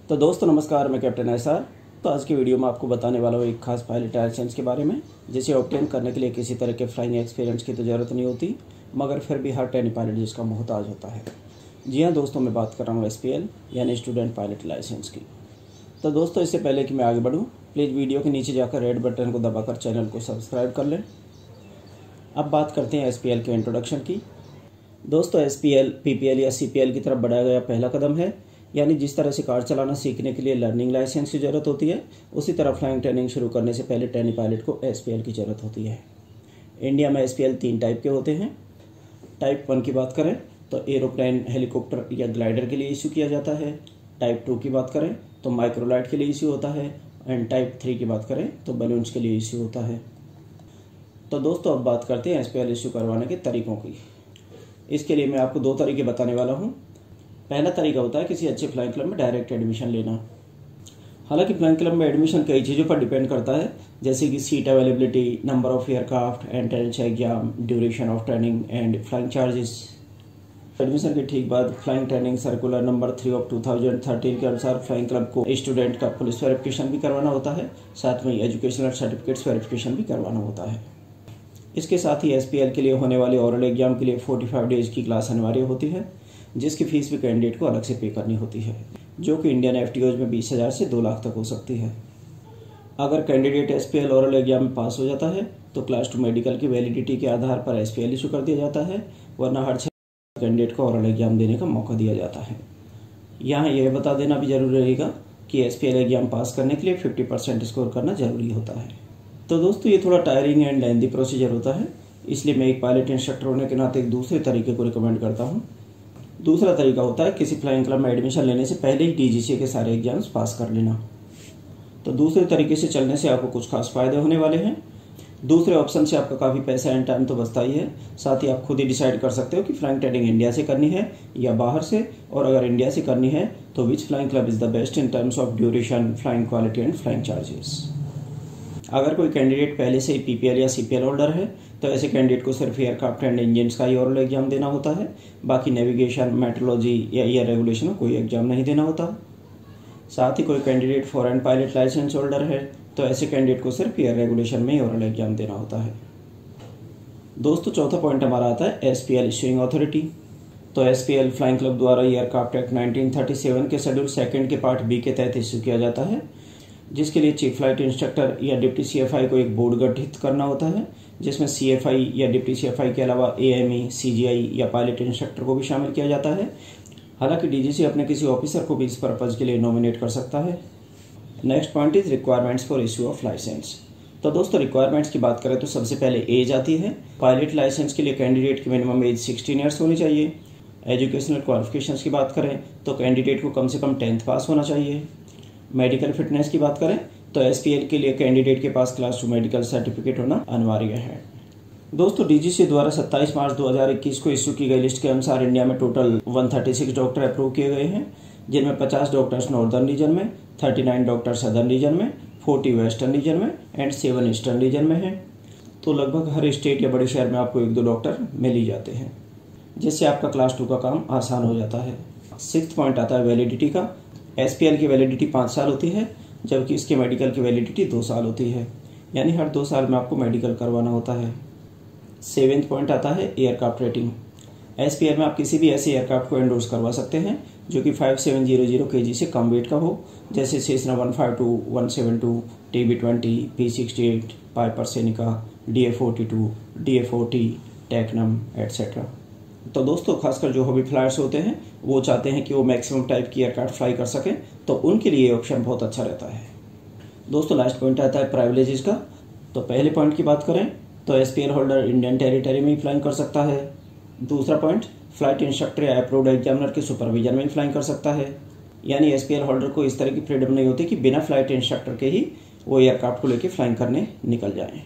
तो दोस्तों नमस्कार, मैं कैप्टन एसआर। तो आज की वीडियो में आपको बताने वाला हूँ एक खास पायलट लाइसेंस के बारे में, जिसे ऑब्टेन करने के लिए किसी तरह के फ्लाइंग एक्सपीरियंस की तो ज़रूरत नहीं होती, मगर फिर भी हर ट्रेनी पायलट जिसका मोहताज होता है। जी हाँ दोस्तों, मैं बात कर रहा हूँ SPL यानी स्टूडेंट पायलट लाइसेंस की। तो दोस्तों इससे पहले कि मैं आगे बढ़ूँ, प्लीज़ वीडियो के नीचे जाकर रेड बटन को दबाकर चैनल को सब्सक्राइब कर लें। अब बात करते हैं SPL के इंट्रोडक्शन की। दोस्तों SPL PPL या CPL की तरफ बढ़ाया गया पहला कदम है, यानी जिस तरह से कार चलाना सीखने के लिए लर्निंग लाइसेंस की ज़रूरत होती है, उसी तरह फ्लाइंग ट्रेनिंग शुरू करने से पहले ट्रेनी पायलट को SPL की ज़रूरत होती है। इंडिया में SPL 3 टाइप के होते हैं। टाइप 1 की बात करें तो एरोप्लेन, हेलीकॉप्टर या ग्लाइडर के लिए इशू किया जाता है। टाइप 2 की बात करें तो माइक्रोलाइट के लिए इशू होता है। एंड टाइप 3 की बात करें तो बलून्स के लिए इशू होता है। तो दोस्तों अब बात करते हैं SPL इशू करवाने के तरीकों की। इसके लिए मैं आपको 2 तरीके बताने वाला हूँ। पहला तरीका होता है किसी अच्छे फ्लाइंग क्लब में डायरेक्ट एडमिशन लेना। हालांकि फ्लाइंग क्लब में एडमिशन कई चीज़ों पर डिपेंड करता है, जैसे कि seat availability, number of aircraft, entrance exam, duration of training and flying charges. Admission के ठीक बाद flying training circular number 3 of 2013 के अनुसार फ्लाइंग क्लब को स्टूडेंट का पुलिस वेरिफिकेशन भी करवाना होता है, साथ में एजुकेशनल सर्टिफिकेट्स वेरिफिकेशन भी करवाना होता है। इसके साथ ही SPL के लिए होने वाले ओरल एग्जाम के लिए 45 डेज की क्लास अनिवार्य होती है, जिसकी फीस भी कैंडिडेट को अलग से पे करनी होती है, जो कि इंडियन FTOs में 20,000 से 2 लाख तक हो सकती है। अगर कैंडिडेट SPL ओरल एग्जाम में पास हो जाता है तो क्लास 2 मेडिकल की वैलिडिटी के आधार पर SPL इशू कर दिया जाता है, वरना हर 6 कैंडिडेट को ओरल एग्जाम देने का मौका दिया जाता है। यहाँ यह बता देना भी जरूरी रहेगा कि SPL एग्जाम पास करने के लिए 50% स्कोर करना जरूरी होता है। तो दोस्तों ये थोड़ा टायरिंग एंड लेंथी प्रोसीजर होता है, इसलिए मैं एक पायलट इंस्ट्रक्टर होने के नाते एक दूसरे तरीके को रिकमेंड करता हूँ। दूसरा तरीका होता है किसी फ्लाइंग क्लब में एडमिशन लेने से पहले ही DGCA के सारे एग्जाम्स पास कर लेना। तो दूसरे तरीके से चलने से आपको कुछ खास फायदे होने वाले हैं। दूसरे ऑप्शन से आपका काफ़ी पैसा एंड टाइम तो बचता ही है, साथ ही आप खुद ही डिसाइड कर सकते हो कि फ्लाइंग ट्रेनिंग इंडिया से करनी है या बाहर से, और अगर इंडिया से करनी है तो which flying club is the best in terms of duration, flying quality and flying charges. अगर कोई कैंडिडेट पहले से ही PPL या CPL होल्डर है तो ऐसे कैंडिडेट को सिर्फ एयरक्राफ्ट एंड इंजन का ही ओरल एग्जाम देना होता है, बाकी नेविगेशन, मेट्रोलॉजी या एयर रेगुलेशन में कोई एग्जाम नहीं देना होता। साथ ही कोई candidate foreign pilot licence holder है तो ऐसे कैंडिडेट को सिर्फ एयर रेगुलेशन में ही ओरल एग्जाम देना होता है। दोस्तों चौथा पॉइंट हमारा आता है SPL इशूइंग अथॉरिटी। तो SPL फ्लाइंग क्लब द्वारा एयरक्राफ्ट एक्ट 1937 के शेड्यूल 2 के पार्ट B के तहत इशू किया जाता है, जिसके लिए चीफ फ्लाइट इंस्ट्रक्टर या डिप्टी CFI को एक बोर्ड गठित करना होता है, जिसमें CFI या डिप्टी CFI के अलावा AME, CGI या पायलट इंस्ट्रक्टर को भी शामिल किया जाता है। हालांकि DGC अपने किसी ऑफिसर को भी इस पर्पज़ के लिए नॉमिनेट कर सकता है। Next point is requirements for issue of licence. तो दोस्तों रिक्वायरमेंट्स की बात करें तो सबसे पहले एज आती है। पायलट लाइसेंस के लिए कैंडिडेट की मिनिमम एज 16 ईयर्स होनी चाहिए। एजुकेशनल क्वालिफिकेशंस की बात करें तो कैंडिडेट को कम से कम 10th पास होना चाहिए। मेडिकल फिटनेस की बात करें तो SPL के लिए कैंडिडेट के पास क्लास 2 मेडिकल सर्टिफिकेट होना अनिवार्य है। दोस्तों DGC द्वारा 27 मार्च 2021 को इशू की गई लिस्ट के अनुसार इंडिया में टोटल 136 डॉक्टर अप्रूव किए गए हैं, जिनमें 50 डॉक्टर्स नॉर्दर्न रीजन में, 39 डॉक्टर सदर्न रीजन में, 40 वेस्टर्न रीजन में एंड 7 ईस्टर्न रीजन में है। तो लगभग हर स्टेट या बड़े शहर में आपको 1-2 डॉक्टर मिल ही जाते हैं, जिससे आपका क्लास 2 का काम आसान हो जाता है। 6th पॉइंट आता है वैलिडिटी का। SPL की वैलिडिटी 5 साल होती है, जबकि इसके मेडिकल की वैलिडिटी 2 साल होती है, यानी हर 2 साल में आपको मेडिकल करवाना होता है। 7th पॉइंट आता है एयरक्राफ्ट रेटिंग। SPL में आप किसी भी ऐसे एयरक्राफ्ट को एंडोर्स करवा सकते हैं जो कि 5700 kg से कम वेट का हो, जैसे Cessna 152, 172, TB20, P68, Piper Seneca, DA-42, DA-40, Tecnam etcetera. तो दोस्तों खासकर जो हॉबी फ्लायर्स होते हैं वो चाहते हैं कि वो मैक्सिमम टाइप की एयरक्राफ्ट फ्लाई कर सकें, तो उनके लिए ये ऑप्शन बहुत अच्छा रहता है। दोस्तों लास्ट पॉइंट आता है प्राइविलेजेस का। तो पहले पॉइंट की बात करें तो SPL होल्डर इंडियन टेरिटरी में ही फ्लाइंग कर सकता है। दूसरा पॉइंट, फ्लाइट इंस्ट्रक्टर या अप्रूव्ड एग्जामिनर के सुपरविजन में ही फ्लाइंग कर सकता है, यानी SPL होल्डर को इस तरह की फ्रीडम नहीं होती कि बिना फ्लाइट इंस्ट्रक्टर के ही वो एयरक्राफ्ट को लेकर फ्लाइंग करने निकल जाएं।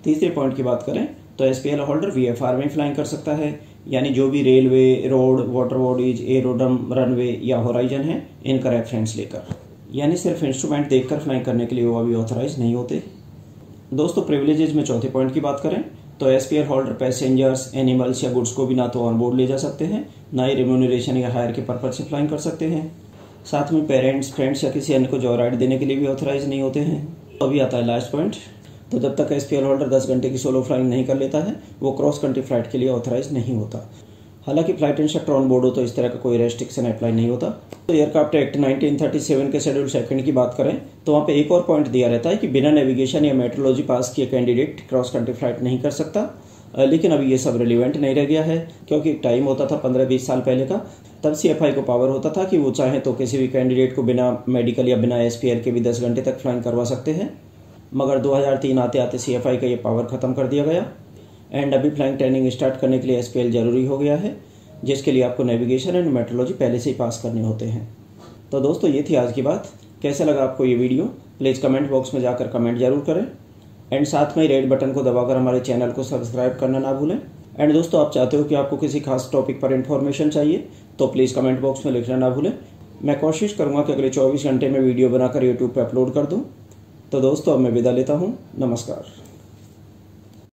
तीसरे पॉइंट की बात करें तो SPL होल्डर VFR में फ्लाइंग कर सकता है, यानी जो भी railway, road, water bodies, aerodrome, runway या होराइजन है, इनका रेफरेंस लेकर, यानी सिर्फ इंस्ट्रूमेंट देखकर फ्लाइंग करने के लिए वो अभी ऑथराइज नहीं होते। दोस्तों प्रिविलेजेस में चौथे पॉइंट की बात करें तो SPL होल्डर पैसेंजर्स, एनिमल्स या गुड्स को भी ना तो ऑन बोर्ड ले जा सकते हैं, ना ही रिम्यूनरेशन या हायर के पर्पज से फ्लाइंग कर सकते हैं। साथ में पेरेंट्स, फ्रेंड्स या किसी अन्य को जॉय राइड देने के लिए भी ऑथराइज नहीं होते हैं। तो अभी आता है लास्ट पॉइंट। तो जब तक SPL होल्डर 10 घंटे की सोलो फ्लाइंग नहीं कर लेता है, वो क्रॉस कंट्री फ्लाइट के लिए ऑथराइज नहीं होता। हालांकि फ्लाइट इंस्ट्रक्टर ऑन बोर्ड हो तो इस तरह का कोई रेस्ट्रिक्शन अप्लाई नहीं होता। तो एयरक्राफ्ट एक्ट 1937 के शेड्यूल सेकंड की बात करें तो वहाँ पे एक और पॉइंट दिया रहता है कि बिना नेविगेशन या मेट्रोलॉजी पास किए कैंडिडेट क्रॉस कंट्री फ्लाइट नहीं कर सकता। लेकिन अभी ये सब रिलेवेंट नहीं रह गया है, क्योंकि टाइम होता था 15-20 साल पहले का। तब CFI को पावर होता था कि वो चाहे तो किसी भी कैंडिडेट को बिना मेडिकल या बिना SPL के भी 10 घंटे तक फ्लाइंग करवा सकते हैं। मगर 2003 आते आते CFI का ये पावर ख़त्म कर दिया गया एंड अभी फ्लाइंग ट्रेनिंग स्टार्ट करने के लिए SPL जरूरी हो गया है, जिसके लिए आपको नेविगेशन एंड मेट्रोलॉजी पहले से ही पास करने होते हैं। तो दोस्तों ये थी आज की बात। कैसा लगा आपको ये वीडियो? प्लीज़ कमेंट बॉक्स में जाकर कमेंट जरूर करें एंड साथ में रेड बटन को दबाकर हमारे चैनल को सब्सक्राइब करना ना भूलें। एंड दोस्तों, आप चाहते हो कि आपको किसी खास टॉपिक पर इन्फॉर्मेशन चाहिए तो प्लीज़ कमेंट बॉक्स में लिखना ना भूलें। मैं कोशिश करूँगा कि अगले 24 घंटे में वीडियो बनाकर यूट्यूब पर अपलोड कर दूँ। तो दोस्तों अब मैं विदा लेता हूँ। नमस्कार।